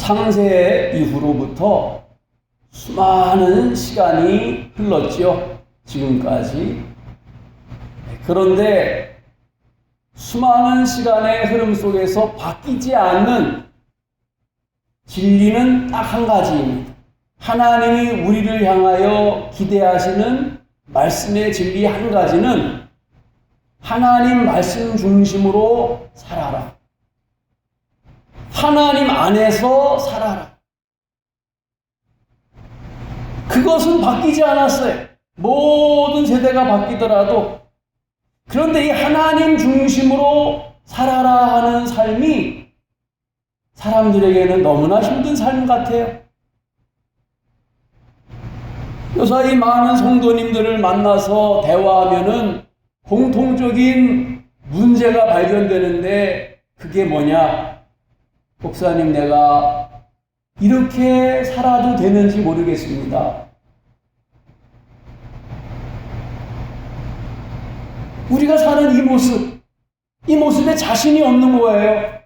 창세 이후로부터 수많은 시간이 흘렀지요. 지금까지. 그런데 수많은 시간의 흐름 속에서 바뀌지 않는 진리는 딱 한 가지입니다. 하나님이 우리를 향하여 기대하시는 말씀의 진리 한 가지는 하나님 말씀 중심으로 살아라. 하나님 안에서 살아라. 그것은 바뀌지 않았어요. 모든 세대가 바뀌더라도. 그런데 이 하나님 중심으로 살아라 하는 삶이 사람들에게는 너무나 힘든 삶 같아요. 요사이 많은 성도님들을 만나서 대화하면은 공통적인 문제가 발견되는데 그게 뭐냐? 목사님, 내가 이렇게 살아도 되는지 모르겠습니다. 우리가 사는 이 모습에 자신이 없는 거예요.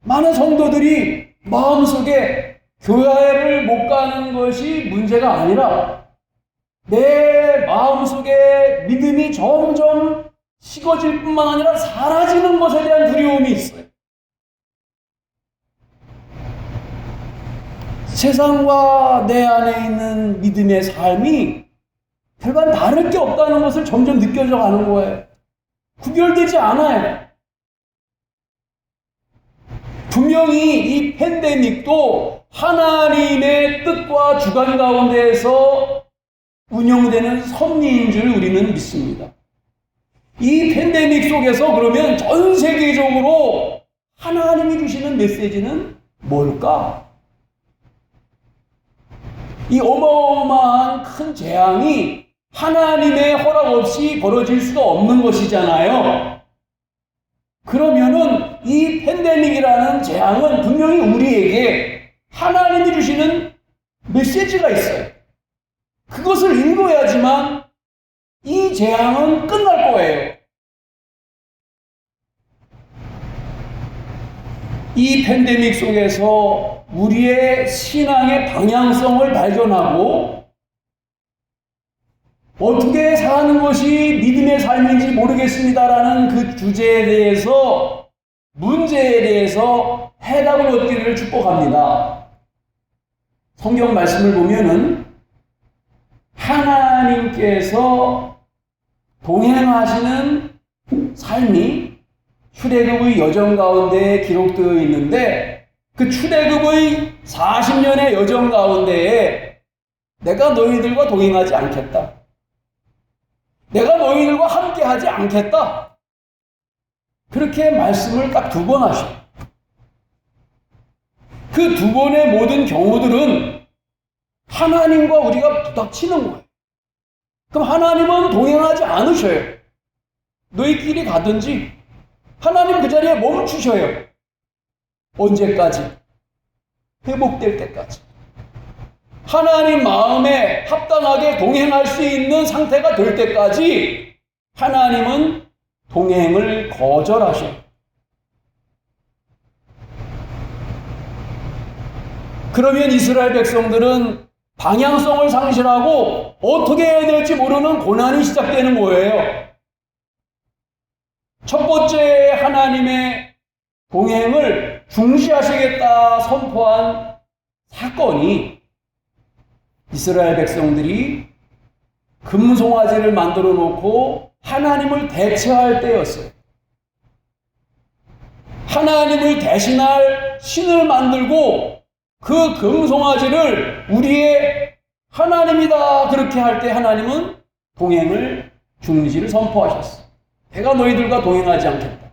많은 성도들이 마음속에 교회를 못 가는 것이 문제가 아니라 내 마음속에 믿음이 점점 식어질 뿐만 아니라 사라지는 것에 대한 두려움이 있어요. 세상과 내 안에 있는 믿음의 삶이 별반 다를 게 없다는 것을 점점 느껴져 가는 거예요. 구별되지 않아요. 분명히 이 팬데믹도 하나님의 뜻과 주관 가운데에서 운영되는 섭리인 줄 우리는 믿습니다. 이 팬데믹 속에서 그러면 전 세계적으로 하나님이 주시는 메시지는 뭘까? 이 어마어마한 큰 재앙이 하나님의 허락 없이 벌어질 수가 없는 것이잖아요. 그러면은 이 팬데믹이라는 재앙은 분명히 우리에게 하나님이 주시는 메시지가 있어요. 그것을 읽어야지만 이 재앙은 끝날 거예요. 이 팬데믹 속에서 우리의 신앙의 방향성을 발견하고 어떻게 사는 것이 믿음의 삶인지 모르겠습니다라는 그 주제에 대해서, 문제에 대해서 해답을 얻기를 축복합니다. 성경 말씀을 보면은 하나님께서 동행하시는 삶이 출애굽의 여정 가운데 기록되어 있는데 그 출애굽의 40년의 여정 가운데에 내가 너희들과 동행하지 않겠다. 내가 너희들과 함께하지 않겠다. 그렇게 말씀을 딱 2번 하셔. 그 2번의 모든 경우들은 하나님과 우리가 부닥치는 거예요. 그럼 하나님은 동행하지 않으셔요. 너희끼리 가든지 하나님 그 자리에 멈추셔요. 언제까지? 회복될 때까지. 하나님 마음에 합당하게 동행할 수 있는 상태가 될 때까지 하나님은 동행을 거절하셔요. 그러면 이스라엘 백성들은 방향성을 상실하고 어떻게 해야 될지 모르는 고난이 시작되는 거예요. 첫 번째, 하나님의 동행을 중시하시겠다 선포한 사건이 이스라엘 백성들이 금송아지를 만들어 놓고 하나님을 대체할 때였어요. 하나님을 대신할 신을 만들고 그 금송아지를 우리의 하나님이다 그렇게 할 때 하나님은 동행을 중지를 선포하셨어요. 내가 너희들과 동행하지 않겠다.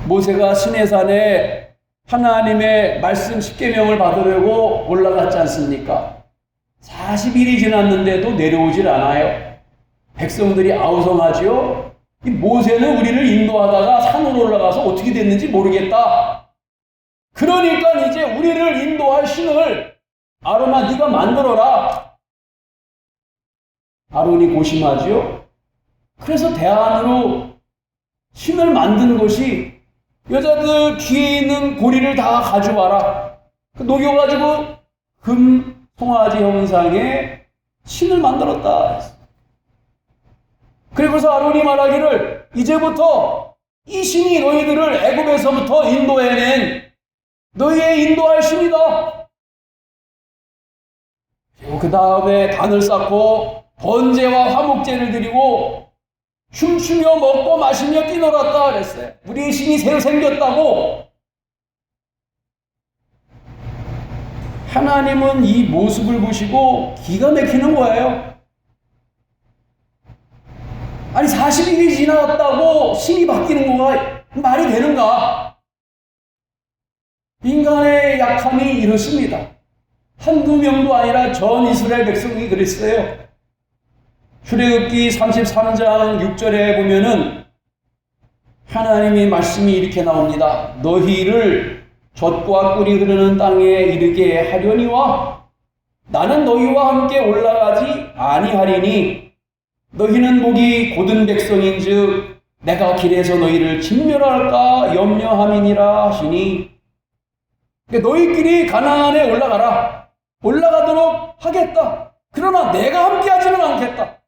모세가 시내산에 하나님의 말씀 10계명을 받으려고 올라갔지 않습니까? 40일이 지났는데도 내려오질 않아요. 백성들이 아우성하지요. 이 모세는 우리를 인도하다가 산으로 올라가서 어떻게 됐는지 모르겠다. 그러니까 이제 우리를 인도할 신을 아론아 네가 만들어라. 아론이 고심하지요. 그래서 대안으로 신을 만든 것이 여자들 귀에 있는 고리를 다 가져와라. 녹여가지고 금 송아지 형상의 신을 만들었다. 그리고서 아론이 말하기를 이제부터 이 신이 너희들을 애굽에서부터 인도해낸 너희의 인도할 신이다. 그 다음에 단을 쌓고 번제와 화목제를 드리고 춤추며 먹고 마시며 뛰놀았다 그랬어요. 우리의 신이 새로 생겼다고. 하나님은 이 모습을 보시고 기가 막히는 거예요. 아니 40일이 지나갔다고 신이 바뀌는 거가 말이 되는가? 인간의 약함이 이렇습니다. 한두 명도 아니라 전 이스라엘 백성이 그랬어요. 출애굽기 33장 6절에 보면은 하나님의 말씀이 이렇게 나옵니다. 너희를 젖과 꿀이 흐르는 땅에 이르게 하려니와 나는 너희와 함께 올라가지 아니하리니 너희는 목이 곧은 백성인즉 내가 길에서 너희를 진멸할까 염려함이니라 하시니 너희끼리 가나안에 올라가도록 하겠다. 그러나 내가 함께하지는 않겠다.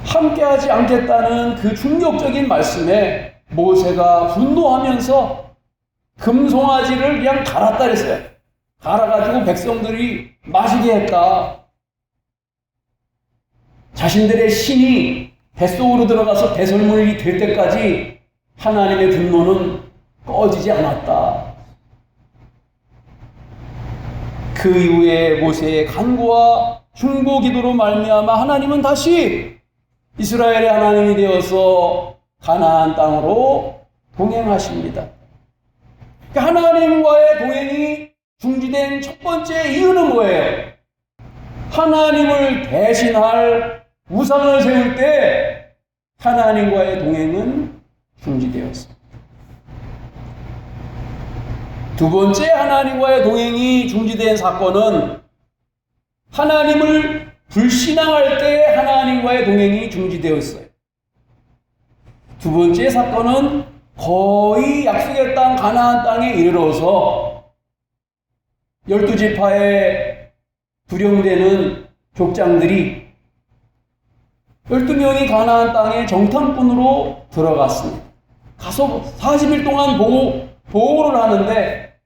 함께하지 않겠다는 그 충격적인 말씀에 모세가 분노하면서 금송아지를 그냥 갈았다 그랬어요. 갈아가지고 백성들이 마시게 했다. 자신들의 신이 뱃속으로 들어가서 배설물이 될 때까지 하나님의 분노는 꺼지지 않았다. 그 이후에 모세의 간구와 중보 기도로 말미암아 하나님은 다시 이스라엘의 하나님이 되어서 가나안 땅으로 동행하십니다. 하나님과의 동행이 중지된 첫 번째 이유는 뭐예요? 하나님을 대신할 우상을 세울 때 하나님과의 동행은 중지되었습니다. 두 번째 하나님과의 동행이 중지된 사건은 하나님을 불신앙할 때 하나님과의 동행이 중지되었어요. 두 번째 사건은 거의 약속의 땅 가나안 땅에 이르러서 12지파에 부령되는 족장들이 12명이 가나안 땅에 정탐꾼으로 들어갔습니다. 가서 40일 동안 보고를 하는데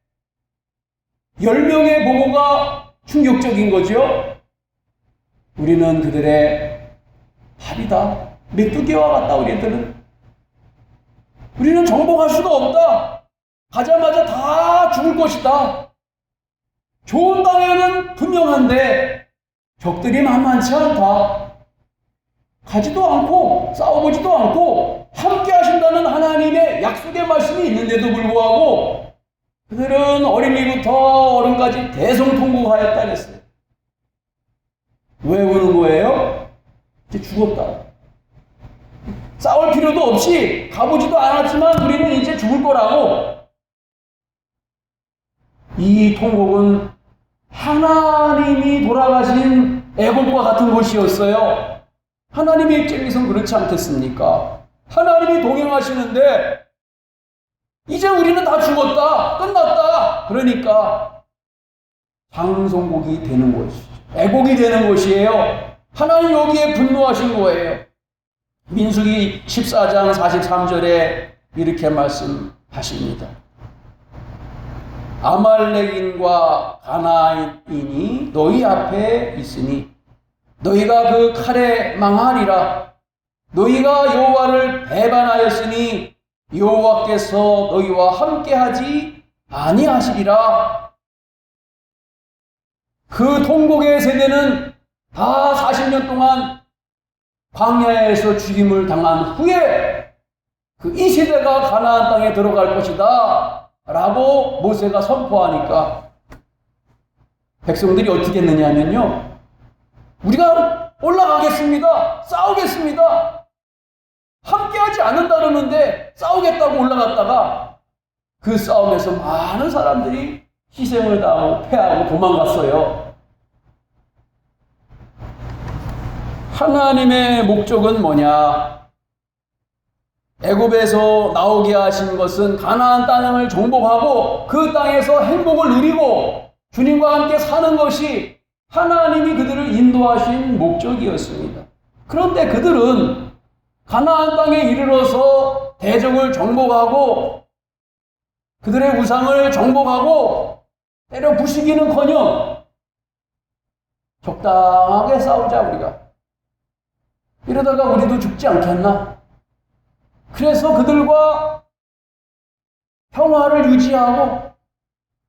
10명의 보고가 충격적인 거죠. 우리는 그들의 밥이다. 메뚜기와 같다. 우리는 정복할 수가 없다. 가자마자 다 죽을 것이다. 좋은 땅에는 분명한데 적들이 만만치 않다. 가지도 않고 싸워보지도 않고 함께 하신다는 하나님의 약속의 말씀이 있는데도 불구하고 그들은 어린이부터 어른까지 대성통곡하였다 그랬어요. 왜 우는 거예요? 이제 죽었다. 싸울 필요도 없이 가보지도 않았지만 우리는 이제 죽을 거라고. 이 통곡은 하나님이 돌아가신 애곡과 같은 것이었어요. 하나님의 입장에서는 그렇지 않겠습니까? 하나님이 동행하시는데 이제 우리는 다 죽었다. 끝났다. 그러니까 방송곡이 되는 것이죠. 애곡이 되는 것이에요. 하나님 여기에 분노하신 거예요. 민수기 14장 43절에 이렇게 말씀하십니다. 아말렉인과 가나안인이 너희 앞에 있으니 너희가 그 칼에 망하리라. 너희가 여호와를 배반하였으니 여호와께서 너희와 함께하지 아니하시리라. 그 통곡의 세대는 다 40년 동안 광야에서 죽임을 당한 후에 이 세대가 가나안 땅에 들어갈 것이다 라고 모세가 선포하니까 백성들이 어떻게 했느냐면요, 우리가 올라가겠습니다. 싸우겠습니다. 함께하지 않는다 그러는데 싸우겠다고 올라갔다가 그 싸움에서 많은 사람들이 희생을 당하고 패하고 도망갔어요. 하나님의 목적은 뭐냐? 애굽에서 나오게 하신 것은 가나안 땅을 정복하고 그 땅에서 행복을 누리고 주님과 함께 사는 것이 하나님이 그들을 인도하신 목적이었습니다. 그런데 그들은 가나안 땅에 이르러서 대적을 정복하고 그들의 우상을 정복하고 때려 부수기는커녕 적당하게 싸우자 우리가. 이러다가 우리도 죽지 않겠나? 그래서 그들과 평화를 유지하고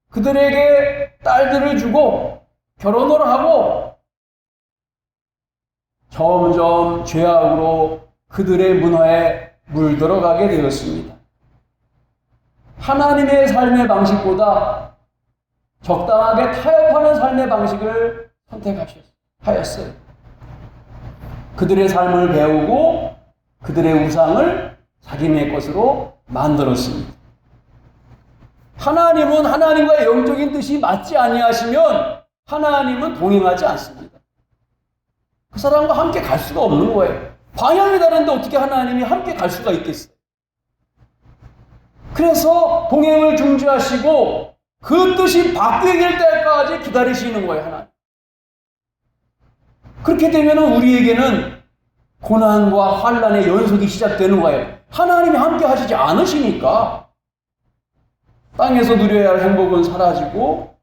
그들에게 딸들을 주고 결혼을 하고 점점 죄악으로 그들의 문화에 물들어가게 되었습니다. 하나님의 삶의 방식보다 적당하게 타협하는 삶의 방식을 선택하였어요. 그들의 삶을 배우고 그들의 우상을 자기네 것으로 만들었습니다. 하나님은 하나님과의 영적인 뜻이 맞지 아니하시면 하나님은 동행하지 않습니다. 그 사람과 함께 갈 수가 없는 거예요. 방향이 다른데 어떻게 하나님이 함께 갈 수가 있겠어요? 그래서 동행을 중지하시고 그 뜻이 바뀌길 때까지 기다리시는 거예요, 하나님. 그렇게 되면 우리에게는 고난과 환난의 연속이 시작되는 거예요. 하나님이 함께 하시지 않으시니까 땅에서 누려야 할 행복은 사라지고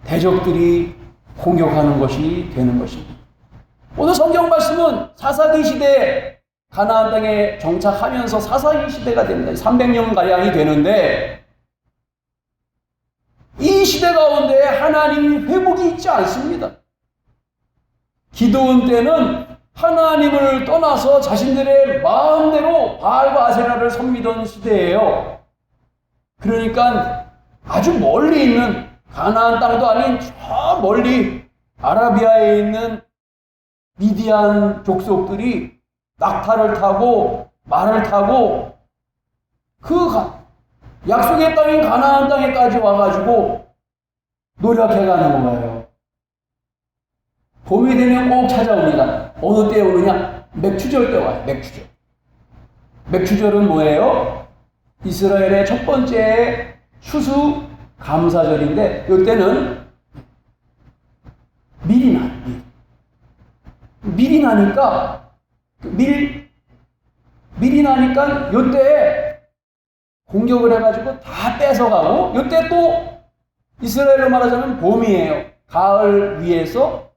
대적들이 공격하는 것이 되는 것입니다. 오늘 성경 말씀은 사사기 시대에 가나안 땅에 정착하면서 사사기 시대가 됩니다. 300년가량이 되는데 이 시대 가운데 하나님 회복이 있지 않습니다. 기드온 때는 하나님을 떠나서 자신들의 마음대로 바알과 아세라를 섬기던 시대예요. 그러니까 아주 멀리 있는 가나안 땅도 아닌 저 멀리 아라비아에 있는 미디안 족속들이 낙타를 타고 말을 타고 그 약속의 땅인 가나안 땅에까지 와가지고 노력해가는 거예요. 봄이 되면 꼭 찾아옵니다. 어느 때에 오느냐? 맥추절 때 와요. 맥추절. 맥추절은 뭐예요? 이스라엘의 첫 번째 추수 감사절인데 이때는 밀이 나요. 밀이 나니까 밀이 나니까 이때에 공격을 해가지고 다 뺏어가고 이때 또 이스라엘로 말하자면 봄이에요. 가을 위에서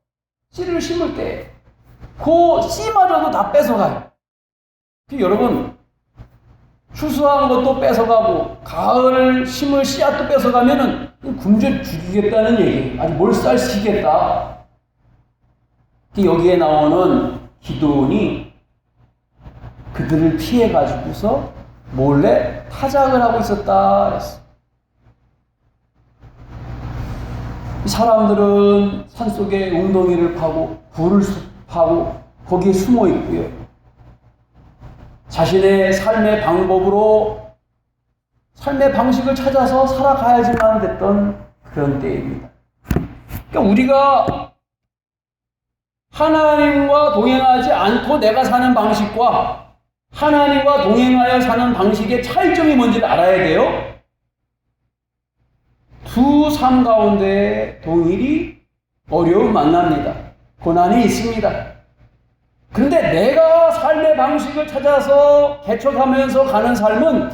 씨를 심을 때 그 씨마저도 다 뺏어가요. 여러분 추수한 것도 뺏어가고 가을 심을 씨앗도 뺏어가면은 굶겨 죽이겠다는 얘기, 아주 몰살시키겠다. 여기에 나오는 기드온이 그들을 피해가지고서 몰래 타작을 하고 있었다 그랬어. 사람들은 산속에 웅덩이를 파고 불을 파고 거기에 숨어 있고요. 자신의 삶의 방법으로 삶의 방식을 찾아서 살아가야지만 됐던 그런 때입니다. 그러니까 우리가 하나님과 동행하지 않고 내가 사는 방식과 하나님과 동행하여 사는 방식의 차이점이 뭔지를 알아야 돼요. 두 삶 가운데 동일이 어려움 만납니다. 고난이 있습니다. 그런데 내가 삶의 방식을 찾아서 개척하면서 가는 삶은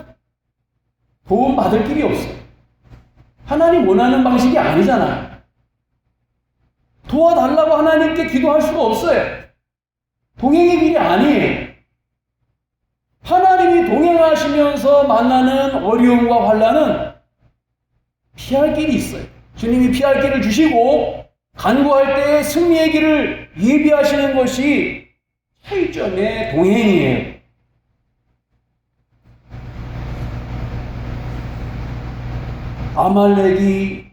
도움 받을 길이 없어요. 하나님 원하는 방식이 아니잖아요. 도와달라고 하나님께 기도할 수가 없어요. 동행의 길이 아니에요. 하나님이 동행하시면서 만나는 어려움과 환난은 피할 길이 있어요. 주님이 피할 길을 주시고 간구할 때 승리의 길을 예비하시는 것이 차이점의 동행이에요. 아말렉이,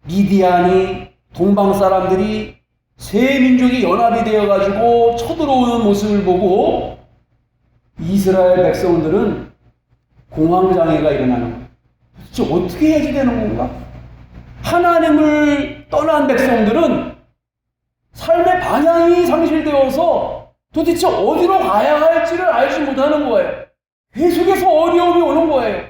미디안이, 동방 사람들이 세 민족이 연합이 되어가지고 쳐들어오는 모습을 보고 이스라엘 백성들은 공황장애가 일어나는 거예요. 도대체 어떻게 해야지 되는 건가? 하나님을 떠난 백성들은 삶의 방향이 상실되어서 도대체 어디로 가야 할지를 알지 못하는 거예요. 계속해서 어려움이 오는 거예요.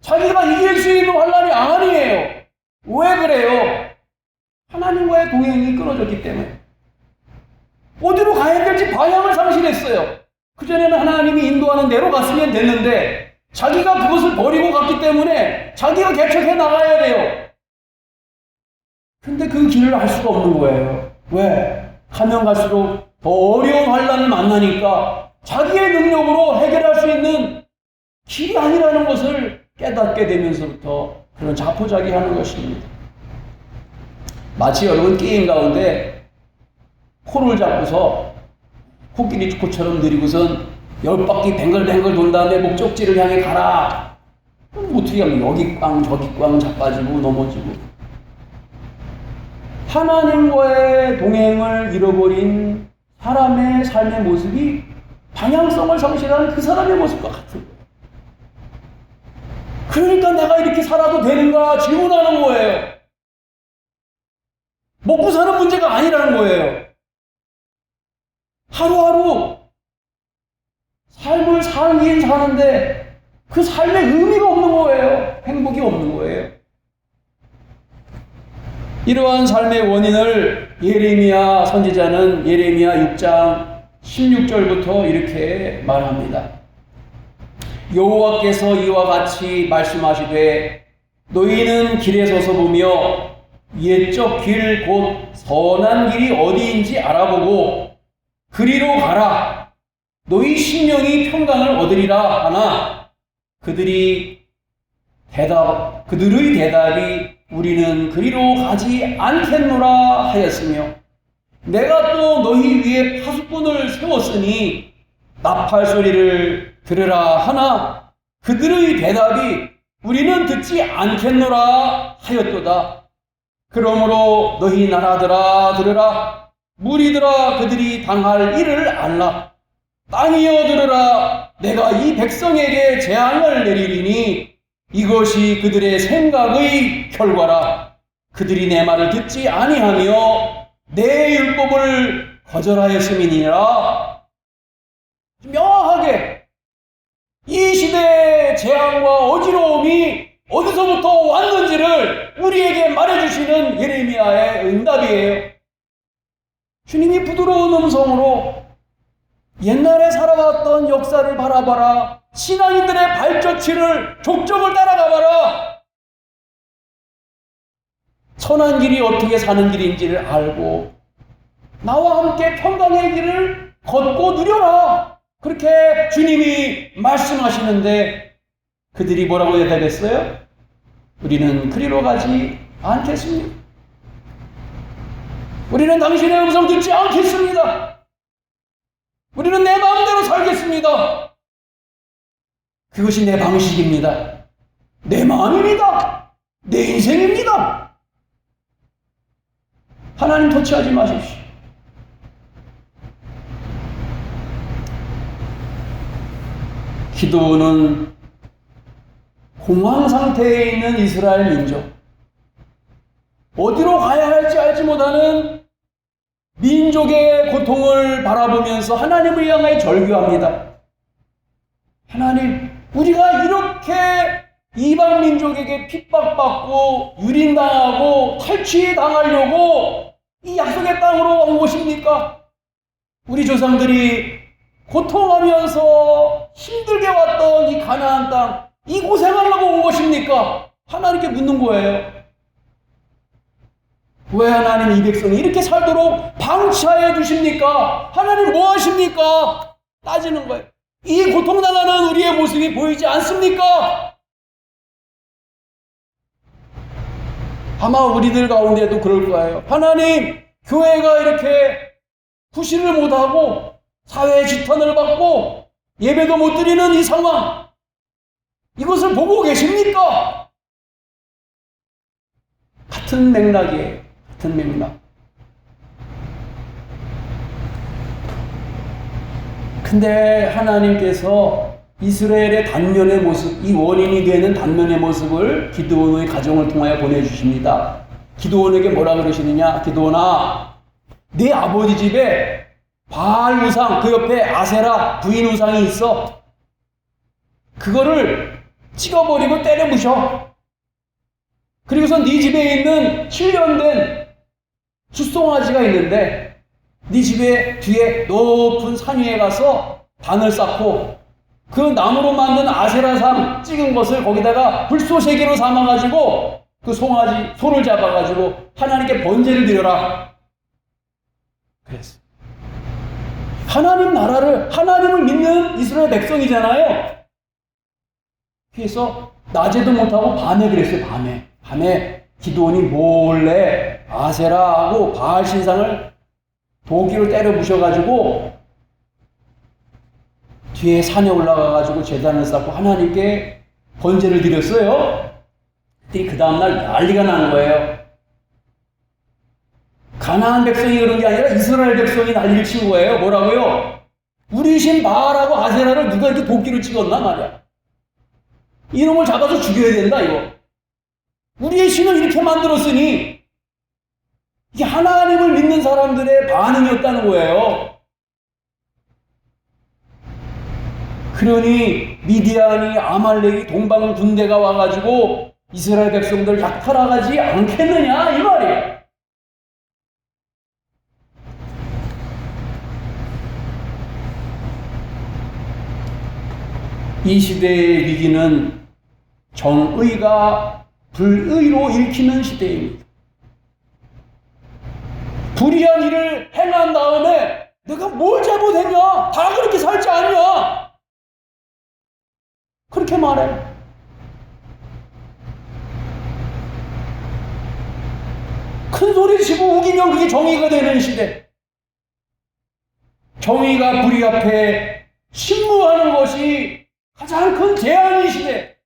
자기가 이길 수 있는 환난이 아니에요. 왜 그래요? 하나님과의 동행이 끊어졌기 때문에. 어디로 가야 될지 방향을 상실했어요. 그전에는 하나님이 인도하는 대로 갔으면 됐는데 자기가 그것을 버리고 갔기 때문에 자기가 개척해 나가야 돼요. 근데 그 길을 알 수가 없는 거예요. 왜? 가면 갈수록 더 어려운 환난을 만나니까 자기의 능력으로 해결할 수 있는 길이 아니라는 것을 깨닫게 되면서부터 그런 자포자기하는 것입니다. 마치 여러분 게임 가운데 코를 잡고서 코끼리 코처럼 느리고선 10바퀴 뱅글뱅글 돈 다음에 목적지를 향해 가라. 그럼 어떻게 하면 여기 꽝 저기 꽝 자빠지고 넘어지고. 하나님과의 동행을 잃어버린 사람의 삶의 모습이 방향성을 상실한 그 사람의 모습과 같은 거예요. 그러니까 내가 이렇게 살아도 되는가 질문하는 거예요. 먹고 사는 문제가 아니라는 거예요. 하루하루 삶을 살긴 사는데 그 삶에 의미가 없는 거예요. 행복이 없는 거예요. 이러한 삶의 원인을 예레미야 선지자는 예레미야 6장 16절부터 이렇게 말합니다. 여호와께서 이와 같이 말씀하시되 너희는 길에 서서 보며 옛적 길 곧 선한 길이 어디인지 알아보고 그리로 가라. 너희 심령이 평강을 얻으리라 하나 그들의 대답이 우리는 그리로 가지 않겠노라 하였으며 내가 또 너희 위에 파수꾼을 세웠으니 나팔 소리를 들으라 하나 그들의 대답이 우리는 듣지 않겠노라 하였도다. 그러므로 너희 나라들아 들으라. 무리들아 그들이 당할 일을 알라. 땅이여 들으라. 내가 이 백성에게 재앙을 내리리니 이것이 그들의 생각의 결과라. 그들이 내 말을 듣지 아니하며 내 율법을 거절하였음이니라. 명확하게 이 시대의 재앙과 어지러움이 어디서부터 왔는지를 우리에게 말해주시는 예레미야의 응답이에요. 주님이 부드러운 음성으로 옛날에 살아왔던 역사를 바라봐라. 신앙인들의 발자취를 족적을 따라가봐라. 선한 길이 어떻게 사는 길인지를 알고 나와 함께 평강의 길을 걷고 누려라. 그렇게 주님이 말씀하시는데 그들이 뭐라고 대답했어요? 우리는 그리로 가지 않겠습니다. 우리는 당신의 음성 듣지 않겠습니다. 우리는 내 마음대로 살겠습니다. 그것이 내 방식입니다. 내 마음입니다. 내 인생입니다. 하나님 터치하지 마십시오. 기도는 공황 상태에 있는 이스라엘 민족, 어디로 가야 할지 알지 못하는 민족의 고통을 바라보면서 하나님을 향하여 절규합니다. 하나님, 우리가 이렇게 이방 민족에게 핍박받고 유린당하고 탈취당하려고 이 약속의 땅으로 온 것입니까? 우리 조상들이 고통하면서 힘들게 왔던 이 가나안 땅, 이 고생하려고 온 것입니까? 하나님께 묻는 거예요. 왜 하나님 이 백성이 이렇게 살도록 방치하여 두십니까? 하나님 뭐 하십니까? 따지는 거예요. 이 고통당하는 우리의 모습이 보이지 않습니까? 아마 우리들 가운데도 그럴 거예요. 하나님, 교회가 이렇게 구실을 못하고 사회의 지탄을 받고 예배도 못 드리는 이 상황, 이것을 보고 계십니까? 같은 맥락이에요. 같은 맥락. 근데 하나님께서 이스라엘의 단면의 모습, 이 원인이 되는 단면의 모습을 기드온의 가정을 통하여 보내주십니다. 기드온에게 뭐라 그러시느냐? 기드온아, 네 아버지 집에 바알 우상, 그 옆에 아세라 부인 우상이 있어. 그거를 찍어버리고 때려 부셔. 그리고서 네 집에 있는 실련된 숫송아지가 있는데 네 집에 뒤에 높은 산 위에 가서 단을 쌓고 그 나무로 만든 아세라상 찍은 것을 거기다가 불쏘시개로 삼아가지고 그 송아지 손을 잡아가지고 하나님께 번제를 드려라. 그랬어. 하나님 나라를, 하나님을 믿는 이스라엘 백성이잖아요. 그래서 낮에도 못하고 밤에 그랬어요. 밤에 기드온이 몰래 아세라하고 바알 신상을 도끼로 때려 부셔가지고 뒤에 산에 올라가가지고 제단을 쌓고 하나님께 번제를 드렸어요. 그 다음날 난리가 나는 거예요. 가나안 백성이 그런 게 아니라 이스라엘 백성이 난리를 친 거예요. 뭐라고요? 우리 신 바알하고 아세라를 누가 이렇게 도끼로 찍었나 말이야. 이놈을 잡아서 죽여야 된다 이거. 우리의 신을 이렇게 만들었으니 이게 하나님을 믿는 사람들의 반응이었다는 거예요. 그러니 미디안이 아말렉이 동방 군대가 와가지고 이스라엘 백성들 약탈하지 않겠느냐 이 말이에요. 이 시대의 위기는 정의가 불의로 읽히는 시대입니다. 불의한 일을 행한 다음에 내가 뭘 잘못했냐? 다 그렇게 살지 않냐? 그렇게 말해. 큰 소리 치고 우기면 그게 정의가 되는 시대. 정의가 불의 앞에 신무하는 것이 가장 큰 재앙의 시대.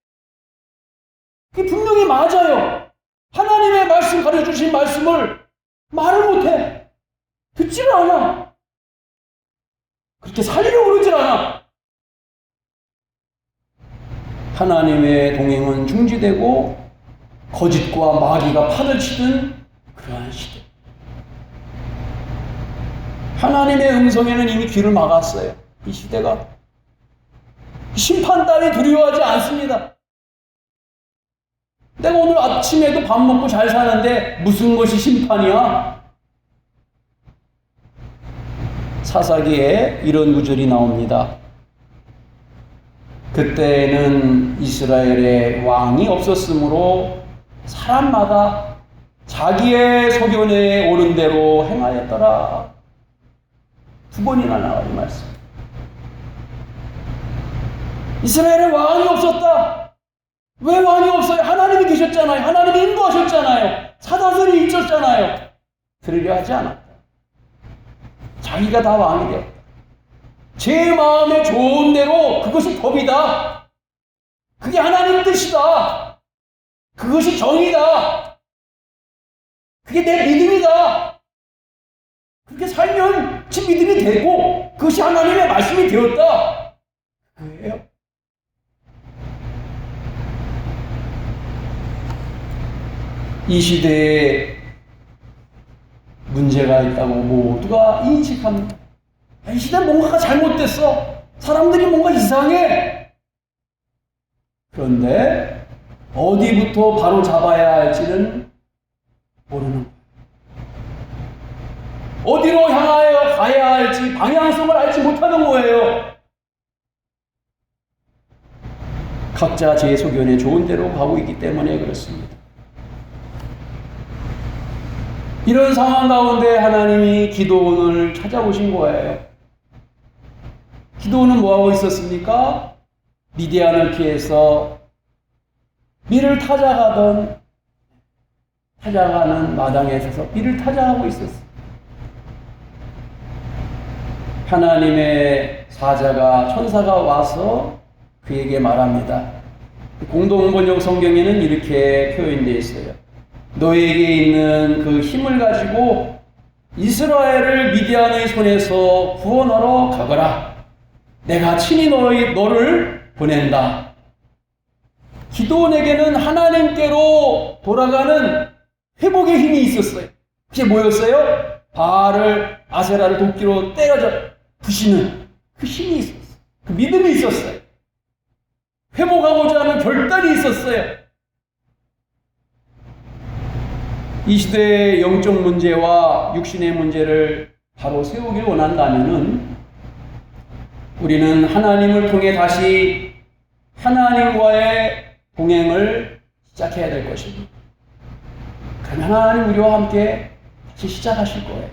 그게 분명히 맞아요. 하나님의 말씀 가르쳐주신 말씀을 말을 못해. 듣지를 않아. 그렇게 살리려고 그러질 않아. 하나님의 동행은 중지되고 거짓과 마귀가 판을 치든 그러한 시대. 하나님의 음성에는 이미 귀를 막았어요. 이 시대가. 심판 따위 두려워하지 않습니다. 내가 오늘 아침에도 밥 먹고 잘 사는데 무슨 것이 심판이야? 사사기에 이런 구절이 나옵니다. 그때는 이스라엘에 왕이 없었으므로 사람마다 자기의 소견에 오른 대로 행하였더라. 두 번이나 나와 이 말씀. 이스라엘에 왕이 없었다. 왜 왕이 없어요? 하나님이 계셨잖아요. 하나님이 인도하셨잖아요. 사다들이 있었잖아요. 그러려 하지 않았다. 자기가 다 왕이 되었다. 제 마음에 좋은 대로 그것이 법이다. 그게 하나님 뜻이다. 그것이 정의다. 그게 내 믿음이다. 그렇게 살면 제 믿음이 되고 그것이 하나님의 말씀이 되었다. 그거예요. 이 시대에 문제가 있다고 모두가 인식합니다. 이 시대에 뭔가가 잘못됐어. 사람들이 뭔가 이상해. 그런데 어디부터 바로 잡아야 할지는 모르는 거예요. 어디로 향하여 가야 할지 방향성을 알지 못하는 거예요. 각자 제 소견에 좋은 대로 가고 있기 때문에 그렇습니다. 이런 상황 가운데 하나님이 기드온을 찾아오신 거예요. 기드온은 뭐하고 있었습니까? 미디안을 피해서 밀을 타작하는 마당에 서서 밀을 타작하고 있었어요. 하나님의 사자가, 천사가 와서 그에게 말합니다. 공동번역 성경에는 이렇게 표현되어 있어요. 너에게 있는 그 힘을 가지고 이스라엘을 미디안의 손에서 구원하러 가거라. 내가 친히 너를 보낸다. 기드온에게는 하나님께로 돌아가는 회복의 힘이 있었어요. 그게 뭐였어요? 바알을, 아세라를 도끼로 때려져 부시는 그 힘이 있었어요. 그 믿음이 있었어요. 회복하고자 하는 결단이 있었어요. 이 시대의 영적 문제와 육신의 문제를 바로 세우길 원한다면은 우리는 하나님을 통해 다시 하나님과의 동행을 시작해야 될 것입니다. 그러면 하나님 우리와 함께 다시 시작하실 거예요.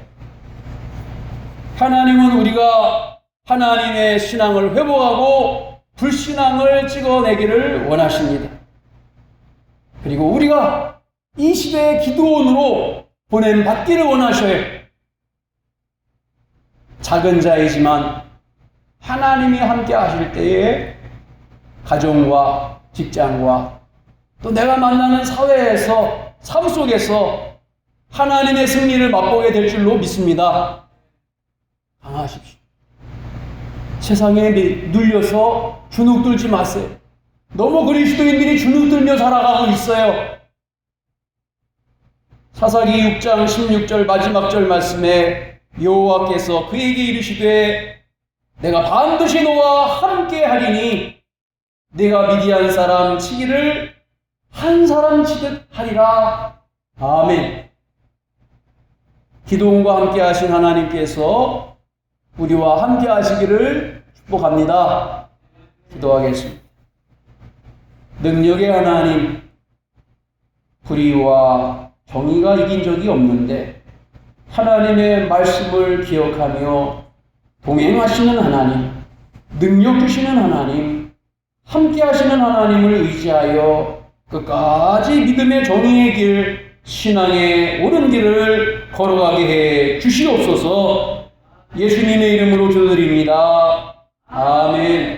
하나님은 우리가 하나님의 신앙을 회복하고 불신앙을 찍어내기를 원하십니다. 그리고 우리가 이 시대의 기도원으로 보냄받기를 원하셔요. 작은 자이지만 하나님이 함께 하실 때에 가정과 직장과 또 내가 만나는 사회에서 삶 속에서 하나님의 승리를 맛보게 될 줄로 믿습니다. 강하십시오. 세상에 눌려서 주눅들지 마세요. 너무 그리스도인들이 주눅들며 살아가고 있어요. 사사기 6장 16절 마지막 절 말씀에 여호와께서 그에게 이르시되 내가 반드시 너와 함께 하리니 네가 미디안 사람 치기를 한 사람 치듯 하리라. 아멘. 기도원과 함께 하신 하나님께서 우리와 함께 하시기를 축복합니다. 기도하겠습니다. 능력의 하나님, 불의와 정의가 이긴 적이 없는데 하나님의 말씀을 기억하며 동행하시는 하나님, 능력 주시는 하나님, 함께 하시는 하나님을 의지하여 끝까지 믿음의 정의의 길, 신앙의 옳은 길을 걸어가게 해 주시옵소서. 예수님의 이름으로 기도드립니다. 아멘.